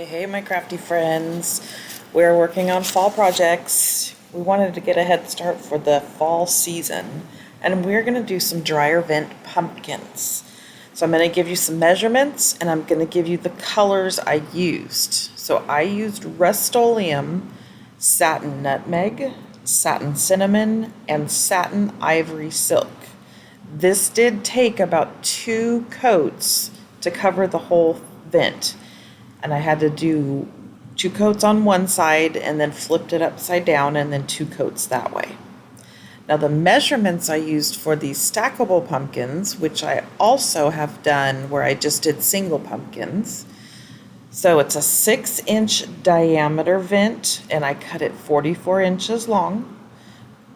Hey, my crafty friends. We're working on fall projects. We wanted to get a head start for the fall season, and we're going to do some dryer vent pumpkins. So I'm going to give you some measurements, and I'm going to give you the colors I used. So I used Rust-Oleum, satin nutmeg, satin cinnamon, and satin ivory silk. This did take about 2 coats to cover the whole vent. And I had to do 2 coats on one side and then flipped it upside down and then 2 coats that way. Now the measurements I used for these stackable pumpkins, which I also have done where I just did single pumpkins. So it's a 6-inch diameter vent and I cut it 44 inches long.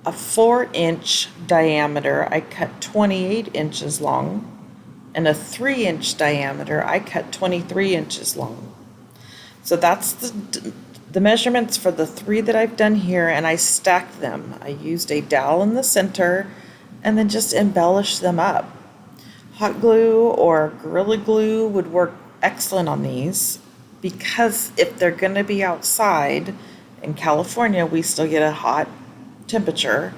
A 4-inch diameter I cut 28 inches long. And a 3-inch diameter I cut 23 inches long. So that's the measurements for the 3 that I've done here, and I stacked them. I used a dowel in the center and then just embellished them up. Hot glue or Gorilla Glue would work excellent on these because if they're going to be outside, in California we still get a hot temperature,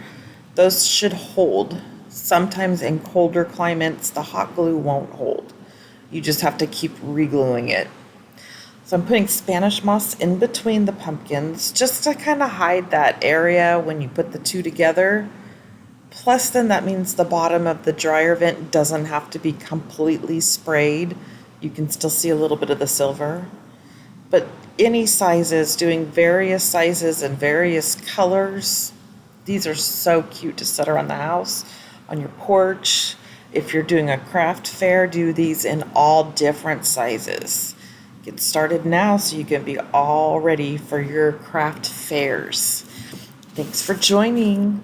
those should hold. Sometimes in colder climates the hot glue won't hold. You just have to keep re-gluing it. So I'm putting Spanish moss in between the pumpkins just to kind of hide that area when you put the 2 together. Plus then that means the bottom of the dryer vent doesn't have to be completely sprayed. You can still see a little bit of the silver. But any sizes, doing various sizes and various colors, these are so cute to set around the house, on your porch. If you're doing a craft fair, do these in all different sizes. Get started now so you can be all ready for your craft fairs. Thanks for joining.